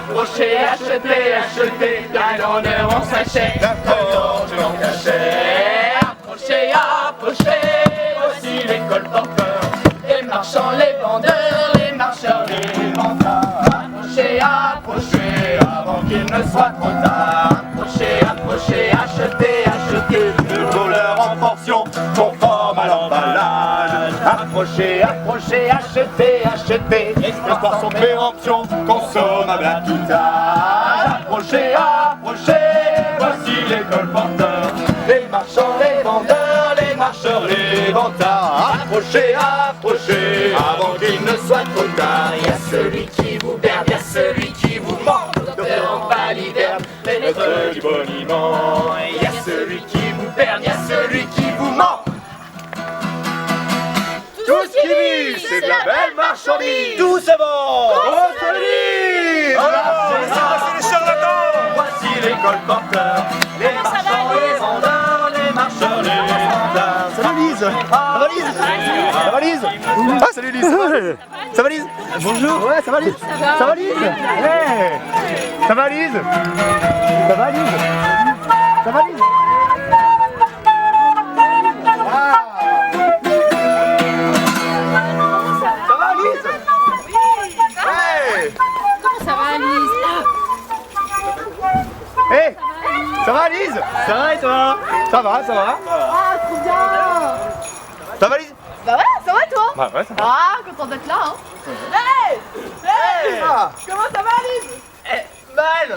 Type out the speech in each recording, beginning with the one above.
Approchez, achetez, achetez, la grandeur en sachet, la porte en cachet. Approchez, approchez, voici les colporteurs, les marchands, les vendeurs, les marcheurs, les vendeurs. Approchez, approchez, avant qu'il ne soit trop tard. Approchez, approchez, achetez, achetez, le voleur en portion, conforme à l'emballage. Approchez, approchez, achetez, achetez, le poisson péremption, consommable à tout âge. Approchez, approchez, voici les colporteurs, les marchands, les vendeurs, les marcheurs, les vantards. Approchez, approchez, avant qu'il ne soit trop tard. Il y a celui qui vous berbe, il y a celui qui vous ment, docteur en paliverbe, maître du boniment. Il y a celui qui vous berbe, il y a celui qui vous ment. Tout ce qui vit, c'est de la belle marchandise. Tout c'est bon. Solide. C'est les charlatans. Voici les colporteurs, les marchands, les vendeurs, les marcheurs, les vendeurs. Salut Lise. Ça va Lise? Ça va Lise? Ah salut Lise. Ça va Lise? Bonjour. Ouais, ça va Lise? Ça va Lise? Ouais. Ça va Lise? Ça va Lise? Ça va Lise? Hey, ça va Lise? Ça va et toi? Ça va, ça va. Ah, trop bien! Ça va Lise? Bah ouais, ça va toi? Bah ouais, ça va. Ah, content d'être là, hein? Hey! Hey! Ah. Comment ça va, Lise? Mal.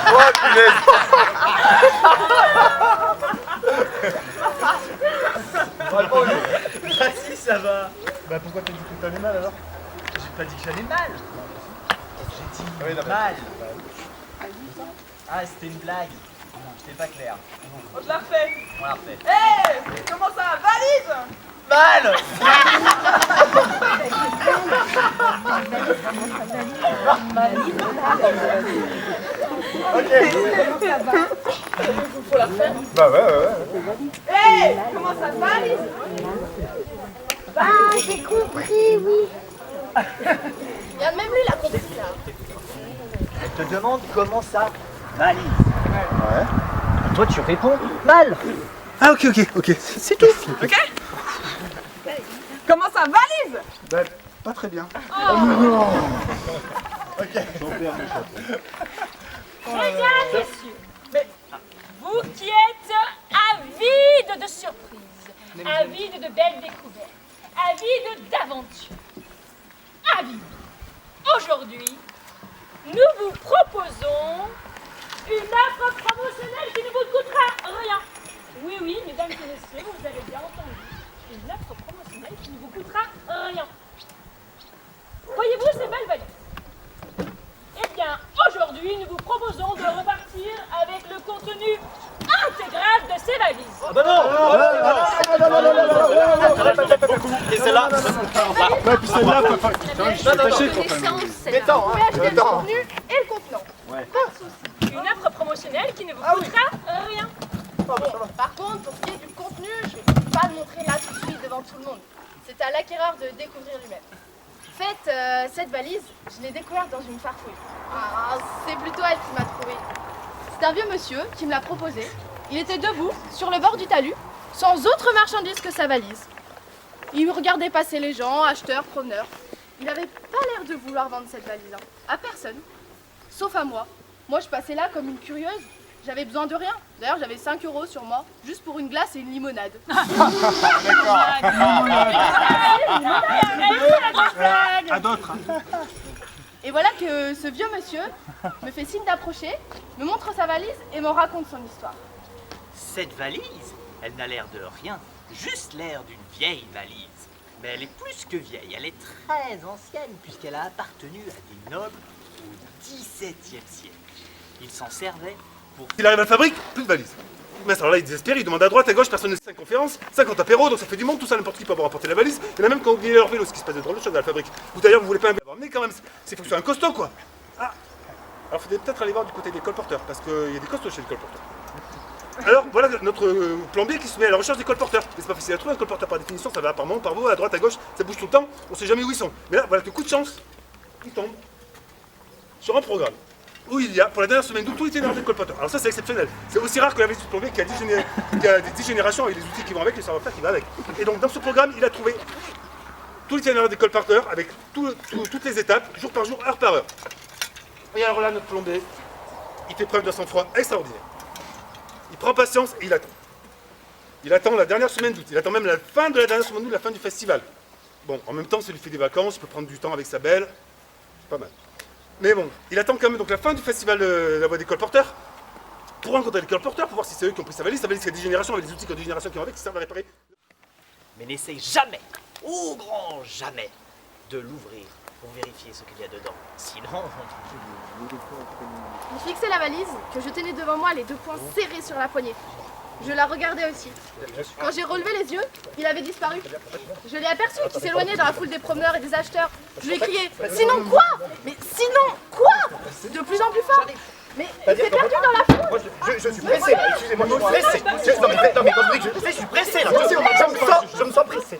Oh punaise. Ah si, ça va. Bah pourquoi t'as dit que t'allais mal alors? J'ai pas dit que j'allais mal. J'ai dit Oui, non, mais- mal. Ah, c'était une blague. C'était pas clair. On te la refait. On la refait. Hey! Comment ça va, Lise? Mal. Faut la refaire. Bah ouais. Hey! Comment ça va, Lise? Ah, j'ai compris, oui. Regarde, même lui, il a compris ça. Elle te demande comment ça va, Lise. Ouais. Toi, tu réponds mal. Ah ok, c'est tout. Ok? Comment ça va, Lise? Bah pas très bien. Mesdames, messieurs, vous qui êtes avides de surprises, avides de belles découvertes, avides d'aventures, avides, aujourd'hui, nous vous proposons une offre promotionnelle qui ne vous coûtera rien. Oui, mesdames et messieurs, vous avez bien entendu, une offre promotionnelle qui ne vous coûtera rien. Voyez-vous ces belles valises? Eh bien, aujourd'hui, nous vous proposons de repartir avec le contenu intégral de ces valises. Ah bah non. Et celle-là. Ouais, puis celle-là, Détends, hein. Acheter le contenu et le contenant. Ouais. Pas de soucis. Une offre promotionnelle qui ne vous coûtera rien. Bon, par contre, pour ce qui est du contenu, je ne vais pas le montrer là tout de suite devant tout le monde. C'est à l'acquéreur de découvrir lui-même. En fait, cette valise, je l'ai découverte dans une farfouille. Ah, c'est plutôt elle qui m'a trouvée. C'est un vieux monsieur qui me l'a proposé. Il était debout, sur le bord du talus, sans autre marchandise que sa valise. Il regardait passer les gens, acheteurs, promeneurs. Il n'avait pas l'air de vouloir vendre cette valise, hein. À personne. Sauf à moi. Moi, je passais là comme une curieuse. J'avais besoin de rien. D'ailleurs, j'avais 5 € sur moi, juste pour une glace et une limonade. à d'autres. Et voilà que ce vieux monsieur me fait signe d'approcher, me montre sa valise et me raconte son histoire. Cette valise, elle n'a l'air de rien, juste l'air d'une vieille valise. Mais elle est plus que vieille, elle est très ancienne puisqu'elle a appartenu à des nobles au XVIIe siècle. Ils s'en servaient pour... Il arrive à la fabrique, plus de valise. Mais alors là, il est désespéré, il demande à droite, à gauche, personne ne sait 5 conférences, 50 apéros, donc ça fait du monde, tout ça, n'importe qui peut avoir apporté la valise. Il y en a même qui ont oublié leur vélo, ce qui se passe de drôle de choses à la fabrique. Ou d'ailleurs, vous voulez pas un vélo emmener quand même, c'est faut que ce soit un costaud quoi. Ah. Alors, il faudrait peut-être aller voir du côté des colporteurs, parce qu'il y a des costauds chez les colporteurs. Alors, voilà notre plan B qui se met à la recherche des colporteurs. Mais c'est pas facile à trouver un colporteur par définition, ça va par moment, par vous, à droite, à gauche, ça bouge tout le temps, on sait jamais où ils sont. Mais là, voilà, de coup de chance, ils tombent sur un programme où il y a, pour la dernière semaine d'août, tout l'itinéraire des colporteurs. Alors ça, c'est exceptionnel. C'est aussi rare que la valise du plan B qui a des 10 générations avec les outils qui vont avec, les savoir-faire qui vont avec. Et donc, dans ce programme, il a trouvé tout l'itinéraire des colporteurs avec toutes les étapes, jour par jour, heure par heure. Et alors là, notre plan B, il fait preuve d'un sang-froid extraordinaire. Il prend patience et il attend. Il attend la dernière semaine d'août. Il attend même la fin de la dernière semaine d'août, la fin du festival. Bon, en même temps, ça lui fait des vacances, il peut prendre du temps avec sa belle. C'est pas mal. Mais bon, il attend quand même donc la fin du festival de la voie des colporteurs pour rencontrer les colporteurs, pour voir si c'est eux qui ont pris sa valise. Sa valise, c'est 10 générations, avec des outils qui ont 10 générations qui vont avec, qui servent à réparer. Mais n'essaye jamais, au grand jamais, de l'ouvrir pour vérifier ce qu'il y a dedans. Sinon... J'ai fixé la valise, que je tenais devant moi les 2 poings serrés sur la poignée. Je la regardais aussi. Quand j'ai relevé les yeux, il avait disparu. Je l'ai aperçu qui s'éloignait dans la foule des promeneurs et des acheteurs. Je lui ai crié « Sinon quoi ?» Mais sinon quoi? De plus en plus fort. Mais il s'est perdu dans la foule. Moi, je suis pressé là, excusez-moi, je suis pressé. Non mais quand je dis que je suis pressé, je suis pressé là. Je me sens pressé.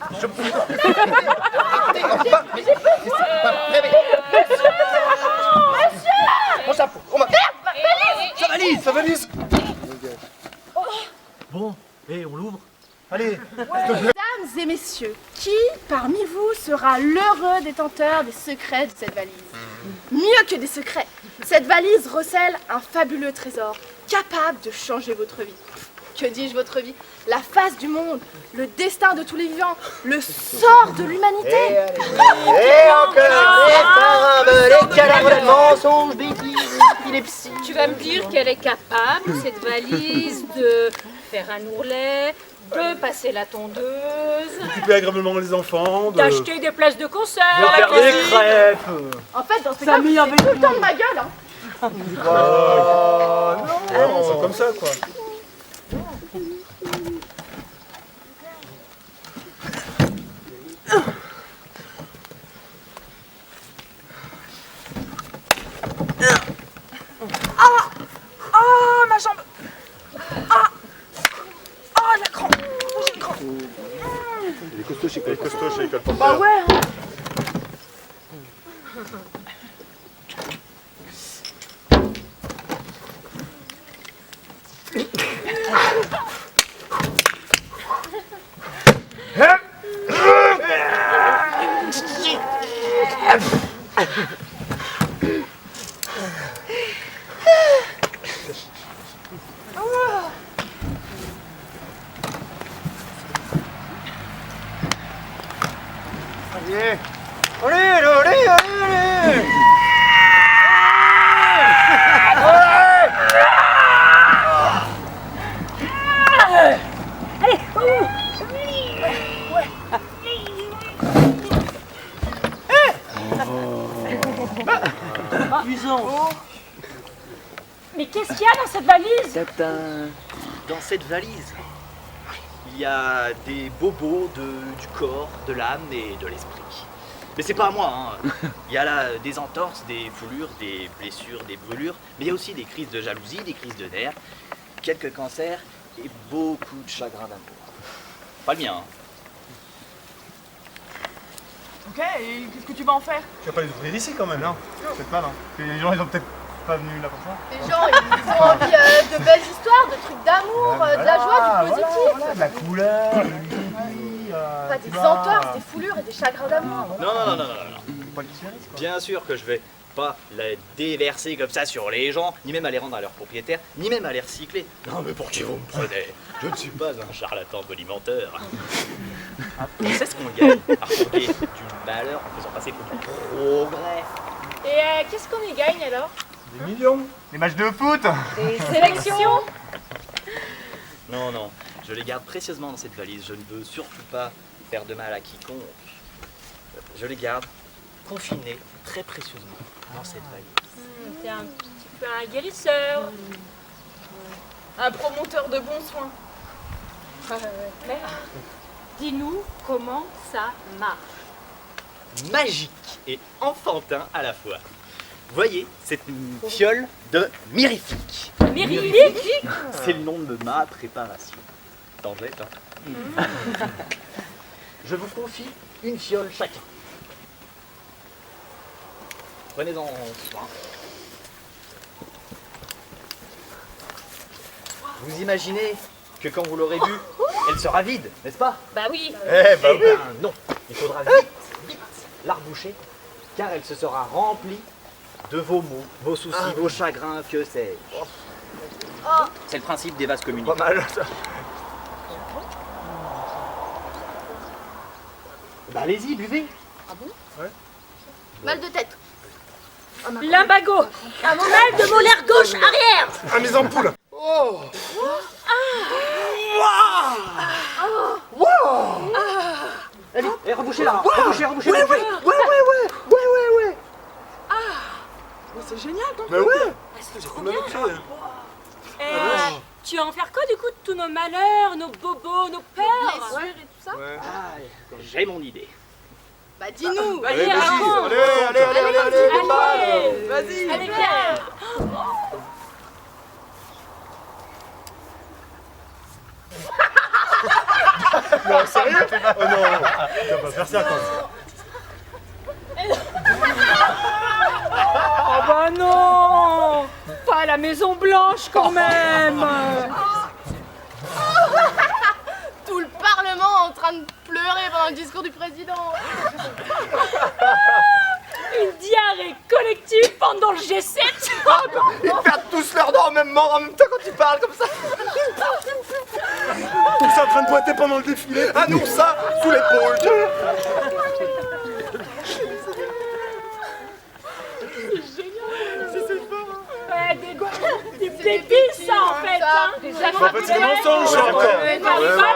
Mon chapeau, Sa valise. Bon, et on l'ouvre. allez. Mesdames et messieurs, qui parmi vous sera l'heureux détenteur des secrets de cette valise? Mieux que des secrets, cette valise recèle un fabuleux trésor, capable de changer votre vie. Que dis-je votre vie? La face du monde, le destin de tous les vivants, le sort de l'humanité. Et encore les parables, les cadavres, les mensonges, bêtises, épilepsie. Tu vas me dire qu'elle est capable, cette valise, de faire un ourlet, de passer la tondeuse, Occuper agréablement les enfants, d'acheter des places de concert, Faire des crêpes. En fait, dans ce cas, c'est tout le temps de ma gueule. Hein. non, c'est comme ça quoi. Ah, ma jambe. Ah, la crampe. J'ai une crampe. Il est costaud chez les colporteurs. Bah ouais. Hein. Mais qu'est-ce qu'il y a dans cette valise? Dans cette valise, il y a des bobos du corps, de l'âme et de l'esprit. Mais c'est pas à moi, hein. Il y a là des entorses, des foulures, des blessures, des brûlures, mais il y a aussi des crises de jalousie, des crises de nerfs, quelques cancers et beaucoup de chagrin d'amour. Pas le mien, hein. Ok, et qu'est-ce que tu vas en faire? Tu vas pas les ouvrir ici quand même, non? Peut-être pas, non. Les gens, ils ont peut-être pas venu là pour ça. Les gens, ils ont envie de belles histoires, de trucs d'amour, de la joie, du positif. Voilà, de la couleur, de l'utopie. Pas des entorses, des foulures et des chagrins d'amour. Non. Pas qu'ils se risquent, quoi. Bien sûr que je vais pas la déverser comme ça sur les gens, ni même à les rendre à leurs propriétaires, ni même à les recycler. Non mais pour qui vous me prenez? Je ne suis pas un charlatan bonimenteur. On sait ce qu'on gagne à raconter du malheur en faisant passer pour du progrès. Et qu'est-ce qu'on y gagne alors? Des millions. Les matchs de foot. Des sélections? Non, je les garde précieusement dans cette valise. Je ne veux surtout pas faire de mal à quiconque. Je les garde confinés très précieusement dans cette valise. T'es un petit peu un guérisseur. Un promoteur de bons soins. Claire, dis-nous comment ça marche. Magique et enfantin à la fois. Voyez, c'est une fiole de mirifique. Mirifique? C'est le nom de ma préparation. T'en jettes, hein. Je vous confie une fiole chacun. Prenez-en soin. Vous imaginez que quand vous l'aurez bu, elle sera vide, n'est-ce pas? Bah oui. Eh ben non, il faudra vite la reboucher, car elle se sera remplie de vos maux, vos soucis, vos chagrins, que sais-je. C'est le principe des vases communicants. Pas mal, ça. Bah allez-y, buvez. Mal de tête. Lumbago. Mal de molaire gauche arrière. Ah, mes ampoules! Allez, rebouchez-la, rebouchez. C'est génial, donc. Mais ouais! C'est trop On bien. a fait, hein. Tu vas en faire quoi du coup de tous nos malheurs, nos bobos, nos peurs? Blessures et tout ça. J'ai mon idée. Bah dis-nous. Allez, Vas-y, vas-y! raconte. Allez! Vas-y. Allez, Claire. Non, sérieux? Oh non! Tu vas pas faire ça, quoi. Oh bah non. Pas à la Maison Blanche quand même. Tout le Parlement en train de pleurer pendant le discours du président. Une diarrhée collective pendant le G7. Ils perdent tous leur dents en même temps quand tu parles comme ça. Tout ça en train de boiter pendant le défilé! Un oursin sous l'épaule. Ouais, des bêtises ça en fait. Hein. Des En fait, c'est des mensonges, ça, encore! C'est pas ça.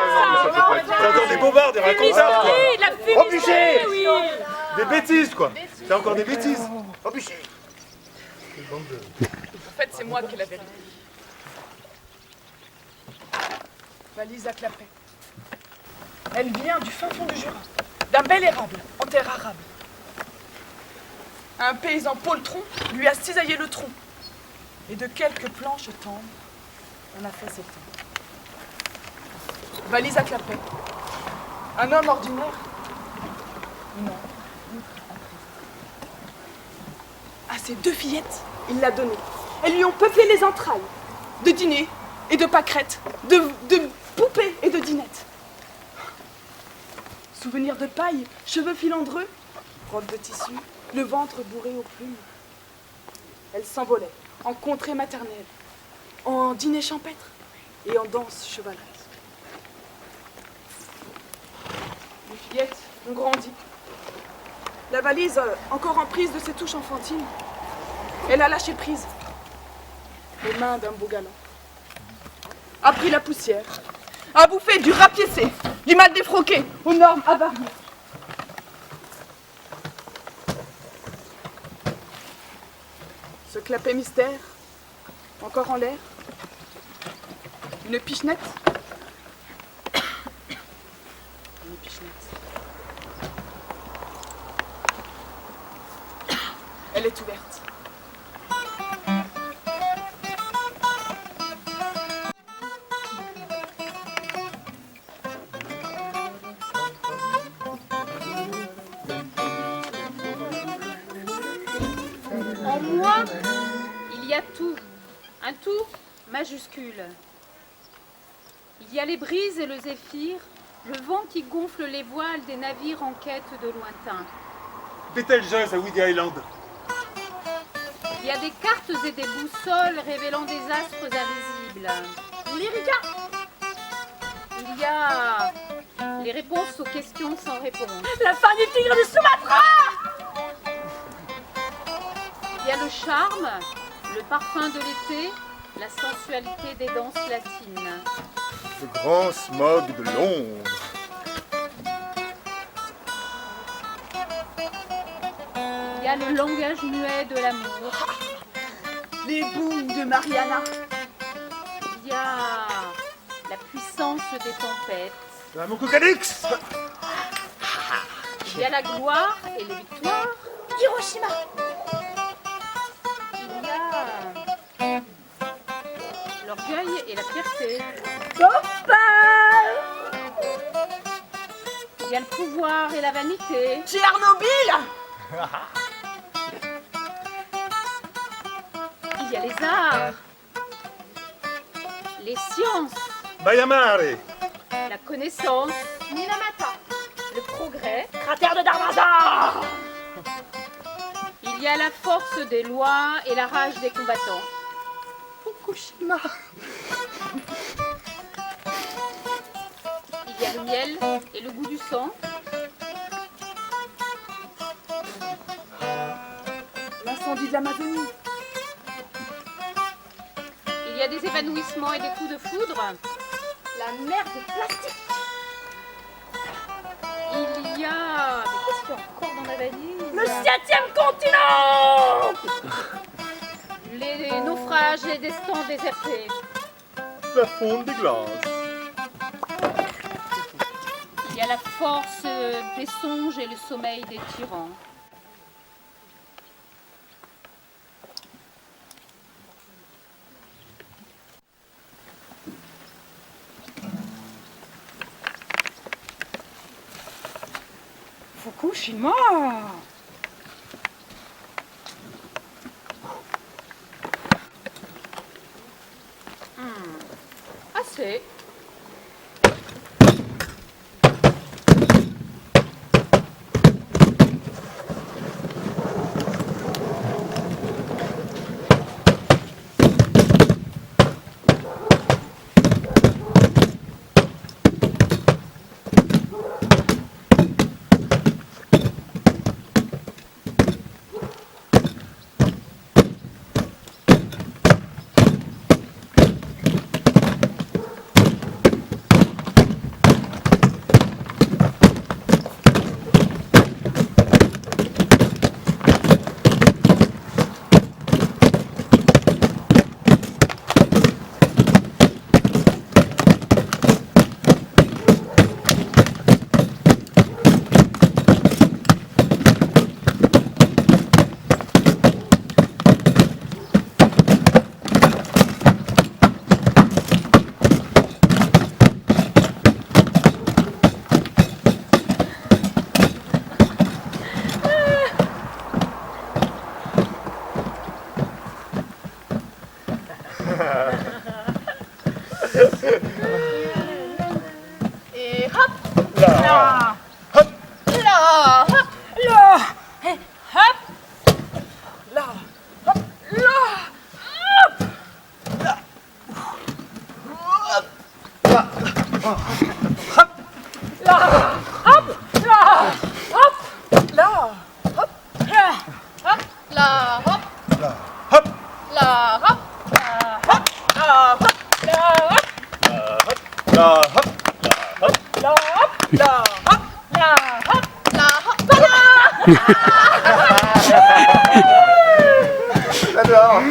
C'est encore des bobards, des racontars, quoi! Fumisterie, la fumisterie, oui. Des bêtises, quoi! C'est encore des bêtises! Oh, bûcher. En fait, c'est moi qui ai la vérité. Valise à clapet. Elle vient du fin fond du Jura, d'un bel érable en terre arabe. Un paysan poltron lui a cisaillé le tronc. Et de quelques planches tendres, on a fait cet homme. Valise à clapet. Un homme ordinaire. Non. À ses deux fillettes, il l'a donné. Elles lui ont peuplé les entrailles. De dîner et de pâquerettes, de poupées et de dinettes. Souvenirs de paille, cheveux filandreux, robe de tissu, le ventre bourré aux plumes. Elle s'envolait en contrée maternelle, en dîner champêtre et en danse chevaleresque. Les fillettes ont grandi. La valise, encore en prise de ses touches enfantines, elle a lâché prise. Les mains d'un beau galant. A pris la poussière, a bouffé du rapiécé, du mal défroqué, aux normes avariées. Ce clapet mystère, encore en l'air, une pichenette. Une pichenette. Elle est ouverte. En moi, il y a tout, un tout majuscule. Il y a les brises et le zéphyr, le vent qui gonfle les voiles des navires en quête de lointain. Betelgeuse à Woody Island! Il y a des cartes et des boussoles révélant des astres invisibles. Lyrica. Il y a les réponses aux questions sans réponse. La fin du tigre de Sumatra. Il y a le charme, le parfum de l'été, la sensualité des danses latines. Le grand smog de Londres. Il y a le langage muet de l'amour. Les boules de Mariana. Il y y a la puissance des tempêtes. Mon Cocalix. Il y a la gloire et les victoires. Hiroshima. Il y a l'orgueil et la fierté. Il y a le pouvoir et la vanité. Tchernobyl. Il y a les arts, les sciences, Bayamare. la connaissance, Minamata. le progrès. Cratère de Darwaza. Il y a la force des lois et la rage des combattants. Fukushima. Il y a le miel et le goût du sang. L'incendie de l'Amazonie. Il y a des évanouissements et des coups de foudre. La mer de plastique. Il y a... Mais qu'est-ce qu'il y a encore dans la valise? Le 7e continent. Les naufrages et des stands désertés. La fonte des glaces. Il y a la force des songes et le sommeil des tyrans. Fukushima. Assez. Et hop. Là. Hop. Là. Hop. Là. Et hop. Là. Hop. Là. Là. Hop. Là. Hop. Là. Hop. Là. Hop. Là. Hop. Là. Hop. Là. Hop. Là. Hop. Là. Hop. Là. Hop. Là. Hop. J'adore.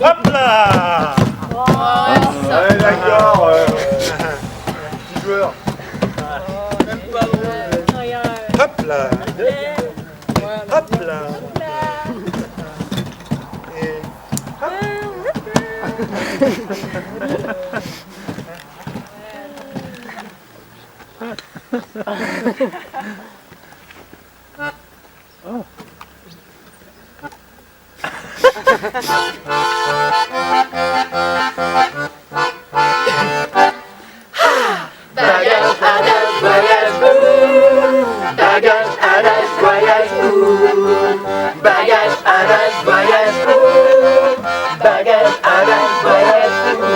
Hop là. Ouais, d'accord. Petit joueur. Hop là. Hop là. Et Bagage, adage, voyage, ouh. Bagage, adage, voyage, ouh. Bagage, adage, voyage, ouh. Bagage, adage, voyage, ouh.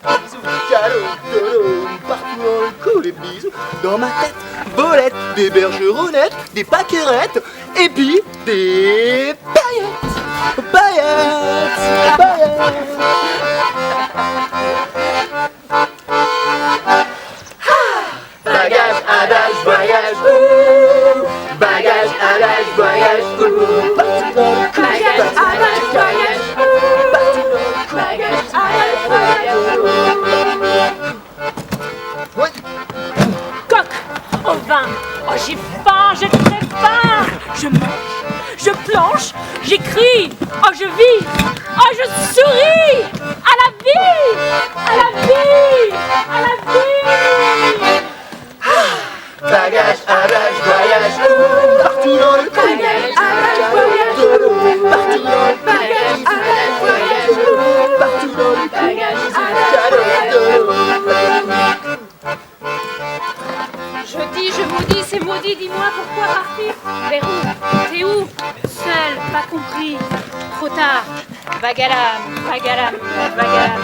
Bisous, cadeaux, dodo, partout dans le cou, les bisous. Dans ma tête, bolettes, des bergeronnettes, des paquerettes, et puis des paillettes. Paillettes, paillettes. adage, voyage où? Bagage, adage, voyage où? Partout dans le cul. Bagage, adage, voyage où? Partout dans le cul. Bagage, adage, voyage où? Coq au vin. Oh, j'ai faim, j'ai très faim. Je mange, je planche, j'écris. Oh, je vis. Oh, je souris. À la vie, à la vie, à la vie. Bagage, adage, voyage où? Partout dans le cul. Bagage, adage, voyage où? Partout dans le bagage, adage, voyage où? Partout dans le bagage, adage, voyage où? Je dis, je maudis, c'est maudit, dis-moi pourquoi partir? Vers où? T'es où? Seul, pas compris. Trop tard. Vagalam, vagalam, vagalam.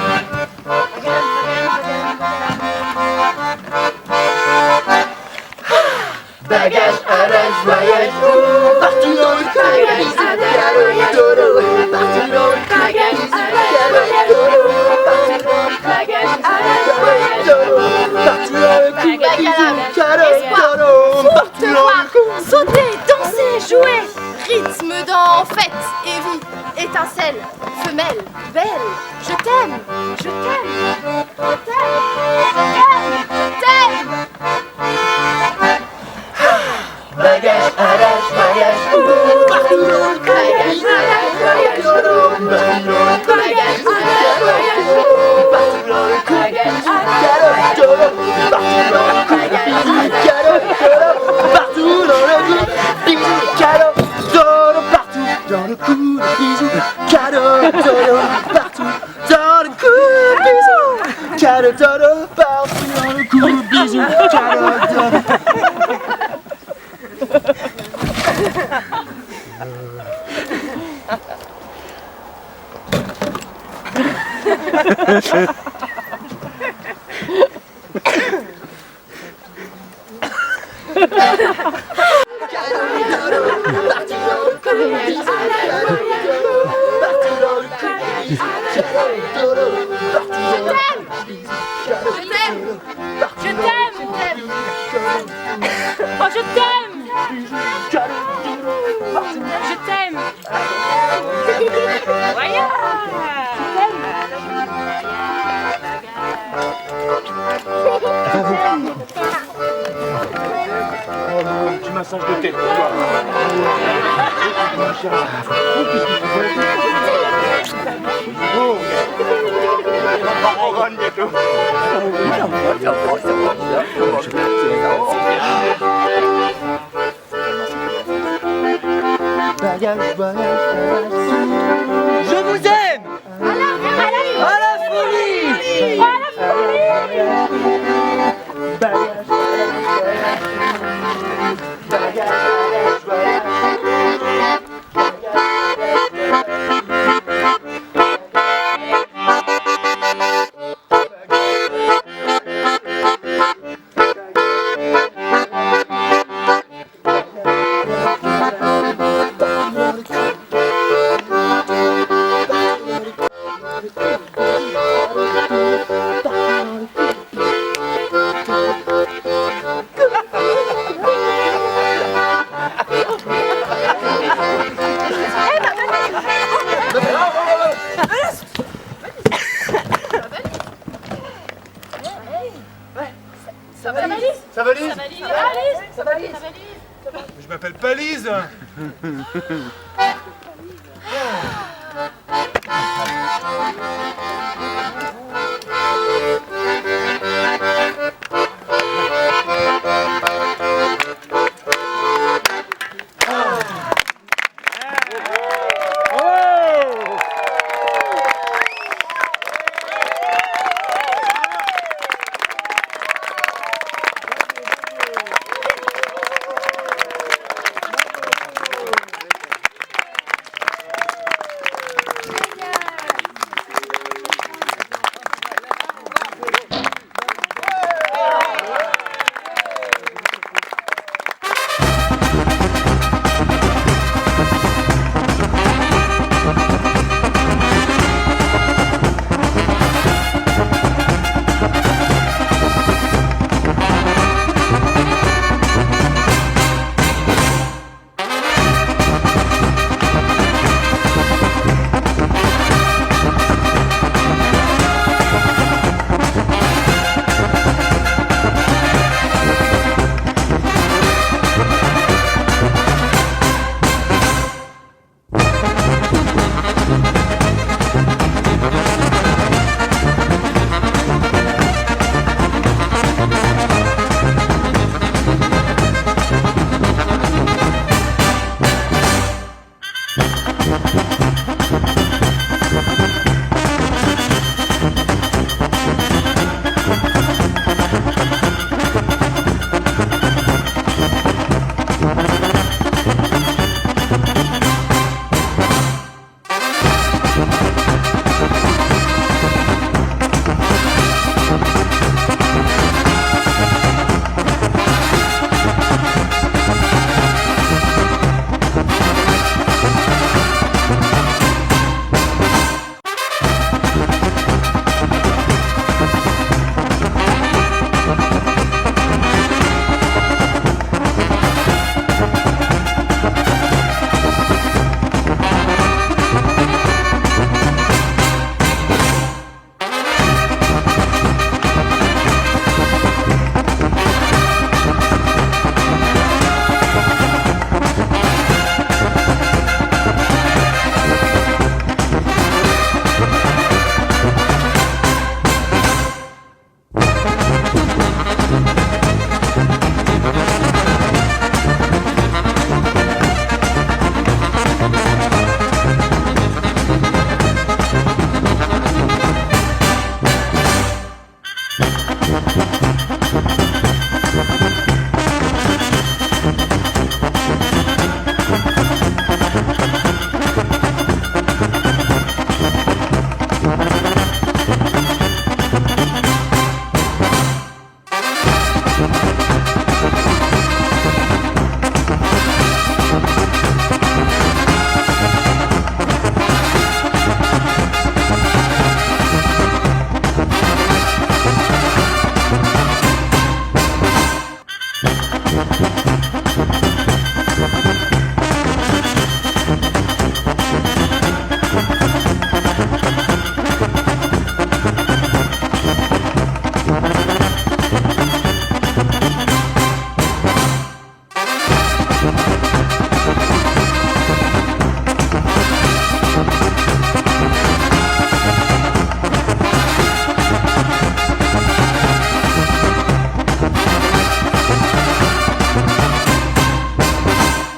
Bagage, adage, voyage où? Partout dans le bagage, adage, voyage où? Partout dans le bagage, adage, voyage où? Partout dans le bagage, adage, voyage où? Partout dans le bagage, cadeau, partout dans le cou. Sauter, danser, jouer, rythme dans fête et vie, étincelle, femelle, belle, je t'aime, je t'aime, je t'aime, je t'aime. Bagage, adage, voyage où? Partout dans le bagage, adage, voyage où? Partout dans le bagage, adage, voyage où? Partout dans le bagage, cadeau, partout dans le bagage, cadeau, partout dans le cou, bisous, cadeau, partout dans le cou, bisous, cadeau, partout dans le cou, bisous, cadeau, partout dans le cou, bisous, cadeau. Je t'aime. Oh, je t'aime. Je t'aime. Voyons. Petit massage de tête pour toi. Oh, on rentre bientôt. Bagage, voyage, je vous aime. À la folie. À la folie. Bagage, Je m'appelle Palise.